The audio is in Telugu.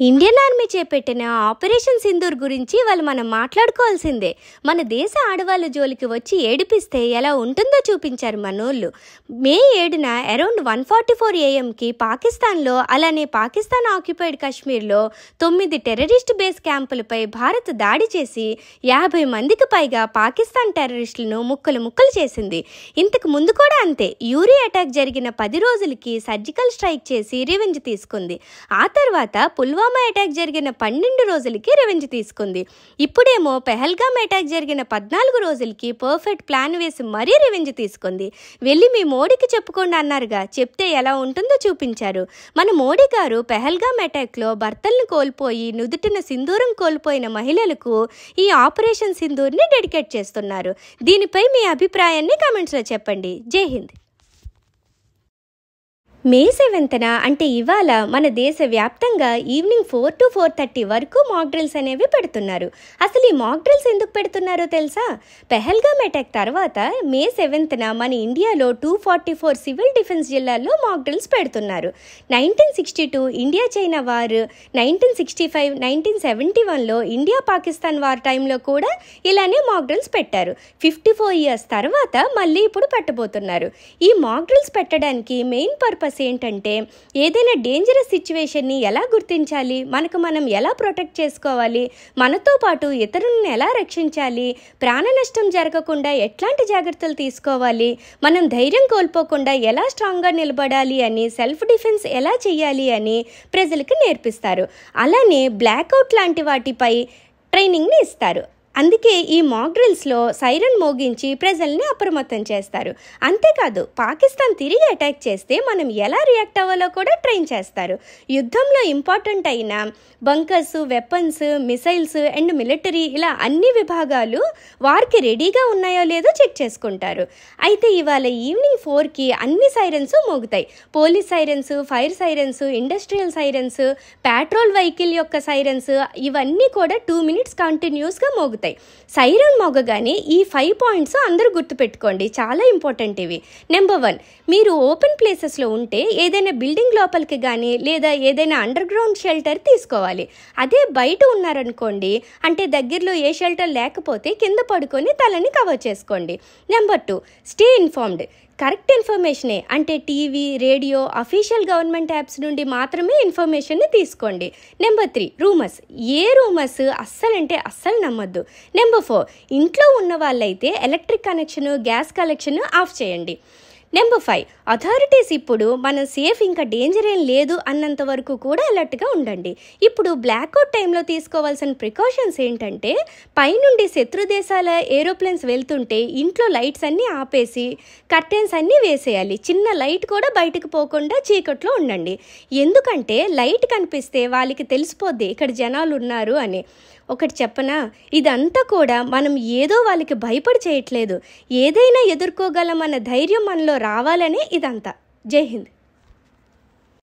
ఇండియన్ ఆర్మీ చేపట్టిన ఆపరేషన్ సింధూర్ గురించి మనం మాట్లాడుకోవాల్సిందే. మన దేశ ఆడవాళ్ళ జోలికి వచ్చి ఏడిపిస్తే ఎలా ఉంటుందో చూపించారు మనోళ్ళు. మే 7న అరౌండ్ 1:44 AM పాకిస్తాన్లో, అలానే పాకిస్తాన్ ఆక్యుపైడ్ కాశ్మీర్లో 9 టెర్రరిస్ట్ బేస్ క్యాంపులపై భారత్ దాడి చేసి 50 మందికి పైగా పాకిస్తాన్ టెర్రరిస్టులను ముక్కలు చేసింది. ఇంతకు ముందు కూడా అంతే. యూరీ అటాక్ జరిగిన 10 రోజులకి సర్జికల్ స్ట్రైక్ చేసి రివెంజ్ తీసుకుంది. ఆ తర్వాత పుల్వామా అటాక్ జరిగిన 12 రోజులకి రివెంజ్ తీసుకుంది. ఇప్పుడేమో పెహల్గామ్ అటాక్ జరిగిన 14 రోజులకి పర్ఫెక్ట్ ప్లాన్ వేసి మరీ రివెంజ్ తీసుకుంది. వెళ్ళి మీ మోడీకి చెప్పుకోండి అన్నారుగా, చెప్తే ఎలా ఉంటుందో చూపించారు. మన మోడీ గారు పెహల్గామ్ అటాక్లో భర్తలను కోల్పోయి నుదుటిన సింధూరం కోల్పోయిన మహిళలకు ఈ ఆపరేషన్ సింధూర్ని డెడికేట్ చేస్తున్నారు. దీనిపై మీ అభిప్రాయాన్ని కామెంట్స్లో చెప్పండి. జై హింద్. మే 7న అంటే ఇవాళ మన దేశ వ్యాప్తంగా ఈవినింగ్ 4 to 4:30 వరకు మాక్ డ్రిల్స్ అనేవి పెడుతున్నారు. అసలు ఈ మాక్ డ్రిల్స్ ఎందుకు పెడుతున్నారో తెలుసా? పెహల్గామ్ అటాక్ తర్వాత మే 7న మన ఇండియాలో 244 సివిల్ డిఫెన్స్ జిల్లాల్లో మాక్ డ్రిల్స్ పెడుతున్నారు. 1962 ఇండియా చైనా వార్, 1965, 1971లో ఇండియా పాకిస్తాన్ వార్ టైంలో కూడా ఇలానే మాక్ డ్రిల్స్ పెట్టారు. 54 years తర్వాత మళ్ళీ ఇప్పుడు పెట్టబోతున్నారు. ఈ మాక్ డ్రిల్స్ పెట్టడానికి మెయిన్ పర్పస్ ఏంటంటే, ఏదైనా డేంజరస్ సిచ్యువేషన్ని ఎలా గుర్తించాలి, మనం ఎలా ప్రొటెక్ట్ చేసుకోవాలి, మనతో పాటు ఇతరులను ఎలా రక్షించాలి, ప్రాణ నష్టం జరగకుండా ఎట్లాంటి జాగ్రత్తలు తీసుకోవాలి, మనం ధైర్యం కోల్పోకుండా ఎలా స్ట్రాంగ్గా నిలబడాలి అని, సెల్ఫ్ డిఫెన్స్ ఎలా చేయాలి అని ప్రజలకు నేర్పిస్తారు. అలానే బ్లాక్అవుట్ లాంటి వాటిపై ట్రైనింగ్ని ఇస్తారు. అందుకే ఈ మాక్ డ్రిల్స్లో సైరన్ మోగించి ప్రజల్ని అప్రమత్తం చేస్తారు. అంతేకాదు, పాకిస్తాన్ తిరిగి అటాక్ చేస్తే మనం ఎలా రియాక్ట్ అవ్వాలో కూడా ట్రైన్ చేస్తారు. యుద్ధంలో ఇంపార్టెంట్ అయిన bunkers, weapons, missiles and military ఇలా అన్ని విభాగాలు వారికి రెడీగా ఉన్నాయో లేదో చెక్ చేసుకుంటారు. అయితే ఇవాళ ఈవినింగ్ 4కి అన్ని సైరన్స్ మోగుతాయి. Police sirens, fire sirens, industrial sirens, patrol vehicle యొక్క సైరన్స్, ఇవన్నీ కూడా 2 minutes కంటిన్యూస్గా మోగుతాయి. సైరన్ మోగగానే ఈ 5 points అందరూ గుర్తుపెట్టుకోండి, చాలా ఇంపార్టెంట్ ఇవి. నెంబర్ 1, మీరు ఓపెన్ ప్లేసెస్లో ఉంటే ఏదైనా బిల్డింగ్ లోపలికి కానీ లేదా ఏదైనా అండర్ గ్రౌండ్ షెల్టర్ తీసుకోవాలి. అదే బయట ఉన్నారనుకోండి, అంటే దగ్గరలో ఏ షెల్టర్ లేకపోతే కింద పడుకొని తలని కవర్ చేసుకోండి. Number 2, stay informed. కరెక్ట్ ఇన్ఫర్మేషనే, అంటే TV, radio, official government apps నుండి మాత్రమే ఇన్ఫర్మేషన్ని తీసుకోండి. Number 3, rumours. ఏ రూమర్స్ అస్సలు నమ్మొద్దు. నెంబర్ 4, ఇంట్లో ఉన్న వాళ్ళైతే electric connection, gas connection of చేయండి. నెంబర్ 5, అథారిటీస్ ఇప్పుడు మనం సేఫ్, ఇంకా డేంజర్ ఏం లేదు అన్నంత వరకు కూడా అలర్ట్గా ఉండండి. ఇప్పుడు బ్లాక్అవుట్ టైంలో తీసుకోవాల్సిన ప్రికాషన్స్ ఏంటంటే, పైనుండి శత్రు దేశాల ఏరోప్లేన్స్ వెళ్తుంటే ఇంట్లో లైట్స్ అన్నీ ఆపేసి కర్టెన్స్ అన్నీ వేసేయాలి. చిన్న లైట్ కూడా బయటకు పోకుండా చీకట్లో ఉండండి. ఎందుకంటే లైట్ కనిపిస్తే వాళ్ళకి తెలిసిపోద్ది ఇక్కడ జనాలు ఉన్నారు అని. ఒకటి చెప్పనా, ఇదంతా కూడా మనం ఏదో వాళ్ళకి భయపడి చేయట్లేదు, ఏదైనా ఎదుర్కోగలమన్న ధైర్యం మనలో రావాలనే ఇదంతా. జై హింద్.